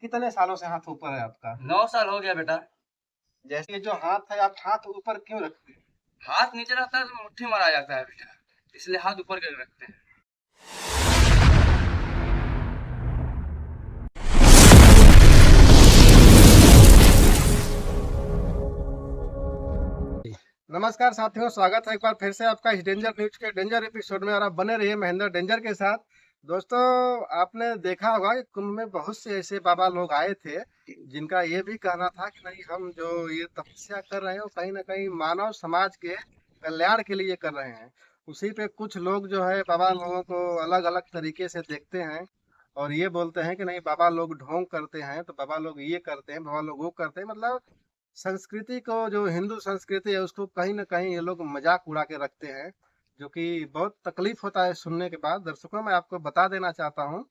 कितने सालों से हाथ ऊपर है आपका? 9 साल हो गया बेटा। जैसे ये जो हाथ है, आप हाथ ऊपर क्यों रखते हैं? हाथ नीचे रहता है तो मुट्ठी मारा जाता है बेटा, इसलिए हाथ ऊपर कर रखते हैं। नमस्कार साथियों, स्वागत है एक बार फिर से आपका इस डेंजर न्यूज के डेंजर एपिसोड में। और आप बने रहिए महेंद्र डेंजर के साथ। दोस्तों, आपने देखा होगा कि कुंभ में बहुत से ऐसे बाबा लोग आए थे जिनका ये भी कहना था कि नहीं, हम जो ये तपस्या कर रहे हैं वो कहीं ना कहीं मानव समाज के कल्याण के लिए कर रहे हैं। उसी पे कुछ लोग जो है बाबा लोगों को अलग अलग तरीके से देखते हैं और ये बोलते हैं कि नहीं, बाबा लोग ढोंग करते हैं, तो बाबा लोग ये करते हैं, बाबा लोग वो करते हैं। मतलब संस्कृति को, जो हिंदू संस्कृति है, उसको कहीं न कहीं ये लोग मज़ाक उड़ा के रखते हैं, जो कि बहुत तकलीफ़ होता है सुनने के बाद। दर्शकों, मैं आपको बता देना चाहता हूँ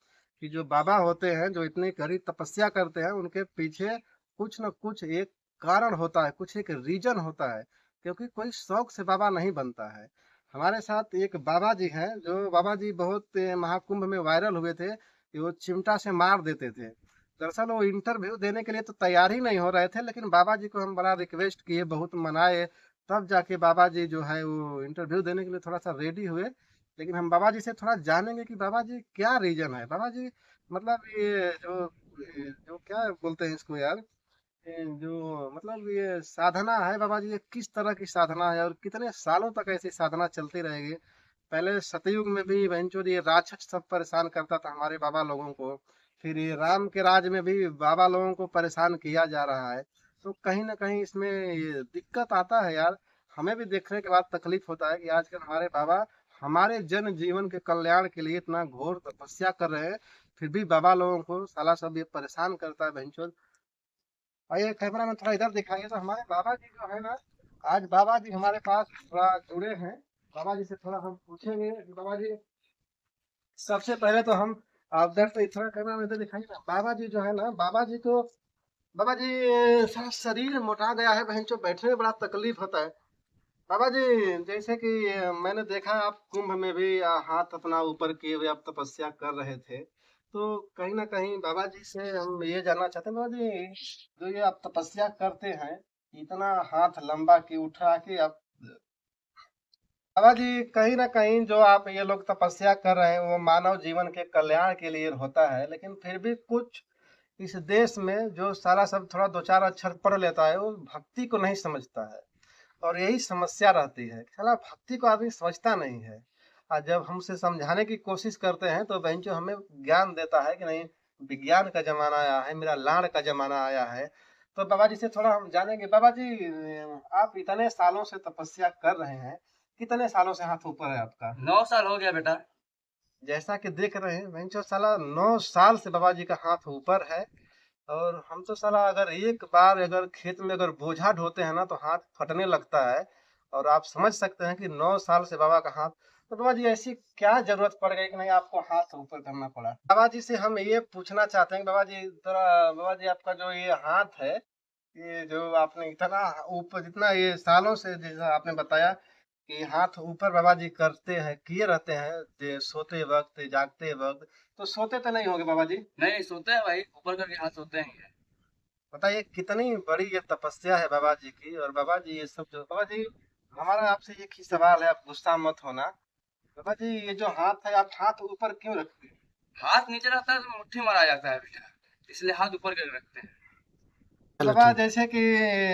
कि जो बाबा होते हैं, जो इतनी कड़ी तपस्या करते हैं, उनके पीछे कुछ न कुछ एक कारण होता है, कुछ एक रीज़न होता है, क्योंकि कोई शौक से बाबा नहीं बनता है। हमारे साथ एक बाबा जी हैं, जो बाबा जी बहुत महाकुंभ में वायरल हुए थे कि वो चिमटा से मार देते थे। दरअसल वो इंटरव्यू देने के लिए तो तैयार ही नहीं हो रहे थे, लेकिन बाबा जी को हम बड़ा रिक्वेस्ट किए, बहुत मनाए, तब जाके बाबा जी जो है वो इंटरव्यू देने के लिए थोड़ा सा रेडी हुए। लेकिन हम बाबा जी से थोड़ा जानेंगे कि बाबा जी क्या रीजन है। बाबा जी, मतलब ये जो जो क्या बोलते हैं इसको यार, जो मतलब ये साधना है बाबा जी, ये किस तरह की साधना है और कितने सालों तक ऐसी साधना चलती रहेगी? पहले सतयुग में भी भयंचोद ये राक्षस सब परेशान करता था हमारे बाबा लोगों को। फिर ये राम के राज में भी बाबा लोगों को परेशान किया जा रहा है। तो कहीं ना कहीं इसमें ये दिक्कत आता है यार। हमें भी देखने के बाद तकलीफ होता है कि आजकल हमारे बाबा हमारे जन जीवन के कल्याण के लिए इतना घोर तपस्या कर रहे हैं, फिर भी बाबा लोगों को साला सब ये परेशान करता है भयंचोद। आइए कैमरा में थोड़ा इधर दिखाइए, तो हमारे बाबा जी जो है ना, आज बाबा जी हमारे पास थोड़ा जुड़े हैं। बाबा जी से थोड़ा हम पूछेंगे कि बाबा जी, सबसे पहले तो हम, आप इधर से थोड़ा कैमरा में इधर दिखाइए ना। बाबा जी जो है ना, बाबा जी सारा शरीर मोटा गया है, बहनचोद बैठने में बड़ा तकलीफ होता है। बाबा जी, जैसे कि मैंने देखा आप कुंभ में भी हाथ अपना ऊपर किए हुए आप तपस्या कर रहे थे, तो कहीं ना कहीं बाबा जी से हम ये जानना चाहते हैं, बाबा जी जो ये आप तपस्या करते हैं, इतना हाथ लंबा की उठा के आप, बाबा जी कहीं ना कहीं जो आप ये लोग तपस्या कर रहे हैं वो मानव जीवन के कल्याण के लिए होता है, लेकिन फिर भी कुछ इस देश में जो सारा सब थोड़ा दो चार अक्षर पढ़ लेता है वो भक्ति को नहीं समझता है। और यही समस्या रहती है, साला भक्ति को आदमी समझता नहीं है। और जब हमसे समझाने की कोशिश करते हैं तो बहन जो हमें ज्ञान देता है कि नहीं, विज्ञान का जमाना आया है, मेरा लाड़ का जमाना आया है। तो बाबा जी से थोड़ा हम जानेंगे। बाबा जी, आप इतने सालों से तपस्या कर रहे हैं, कितने सालों से हाथ ऊपर है आपका? 9 साल हो गया बेटा। जैसा कि देख रहे हैं बहन, साला 9 साल से बाबा जी का हाथ ऊपर है। और हम तो साला अगर एक बार अगर खेत में अगर बोझा ढोते हैं ना तो हाथ फटने लगता है। और आप समझ सकते हैं कि 9 साल से बाबा का हाथ, तो बाबा जी ऐसी क्या जरूरत पड़ गई कि नहीं आपको हाथ ऊपर करना पड़ा? बाबा जी से हम ये पूछना चाहते हैं कि बाबा जी जरा, बाबा जी आपका जो ये हाथ है, ये जो आपने इतना ऊपर, जितना ये सालों से जैसा आपने बताया कि हाथ ऊपर बाबा जी करते हैं, किए रहते हैं, सोते वक्त जागते वक्त, तो सोते तो नहीं होगे बाबा जी? नहीं सोते हैं भाई, ऊपर करके हाथ सोते हैं। बताइए कितनी बड़ी ये तपस्या है बाबा जी की। और बाबा जी ये सब जो, बाबा जी हमारा आपसे एक ही सवाल है, आप गुस्सा मत होना। बाबा जी ये जो हाथ है, आप हाथ ऊपर क्यों रखते हैं? हाथ नीचे रहता है तो मुट्ठी मारा जाता है बेटा, इसलिए हाथ ऊपर कर रखते हैं। बाबा जैसे कि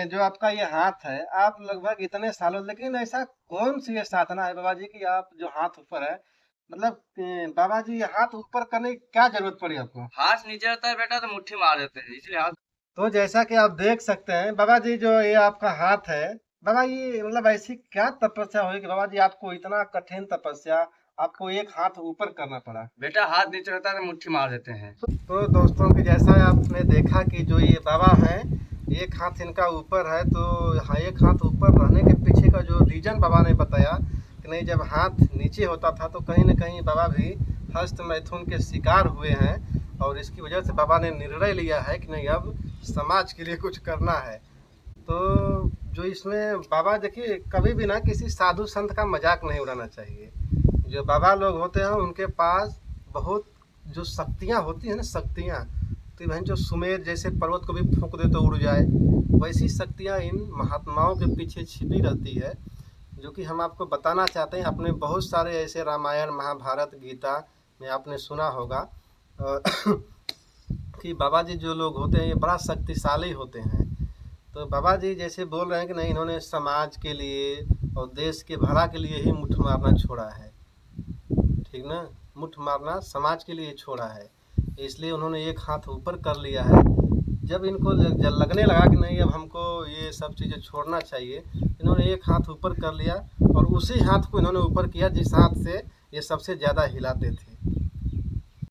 जो आपका ये हाथ है, आप लगभग इतने सालों, लेकिन ऐसा कौन सी ये साधना है बाबा जी की आप जो हाथ ऊपर है, मतलब बाबा जी ये हाथ ऊपर करने की क्या जरूरत पड़ी आपको? हाथ नीचे रहता है बेटा तो मुट्ठी मार देते हैं, इसलिए हाथ। तो जैसा कि आप देख सकते हैं बाबा जी, जो ये आपका हाथ है, बाबा ये मतलब ऐसी क्या तपस्या हुई कि बाबा जी आपको इतना कठिन तपस्या, आपको एक हाथ ऊपर करना पड़ा? बेटा हाथ नीचे रहता है तो मुट्ठी मार देते हैं। तो दोस्तों कि जैसा आपने देखा कि जो ये बाबा हैं, एक हाथ इनका ऊपर है, तो हाँ, एक हाथ ऊपर रहने के पीछे का जो रीजन बाबा ने बताया कि नहीं, जब हाथ नीचे होता था तो कहीं ना कहीं बाबा भी हस्त मैथुन के शिकार हुए हैं। और इसकी वजह से बाबा ने निर्णय लिया है कि नहीं, अब समाज के लिए कुछ करना है। तो जो इसमें बाबा, देखिए कभी भी ना किसी साधु संत का मजाक नहीं उड़ाना चाहिए। जो बाबा लोग होते हैं उनके पास बहुत जो शक्तियाँ होती हैं ना, शक्तियाँ, तो शक्ति बहन जो सुमेर जैसे पर्वत को भी फूंक दे तो उड़ जाए, वैसी शक्तियाँ इन महात्माओं के पीछे छिपी रहती है, जो कि हम आपको बताना चाहते हैं। आपने बहुत सारे ऐसे रामायण, महाभारत, गीता में आपने सुना होगा कि बाबा जी जो लोग होते हैं ये बड़ा शक्तिशाली होते हैं। तो बाबा जी जैसे बोल रहे हैं कि नहीं, इन्होंने समाज के लिए और देश के भला के लिए ही मुठ मारना छोड़ा है, ठीक ना, मुठ मारना समाज के लिए छोड़ा है, इसलिए उन्होंने एक हाथ ऊपर कर लिया है। जब इनको लगने लगा कि नहीं अब हमको ये सब चीज़ें छोड़ना चाहिए, इन्होंने एक हाथ ऊपर कर लिया और उसी हाथ को इन्होंने ऊपर किया जिस हाथ से ये सबसे ज़्यादा हिलाते थे।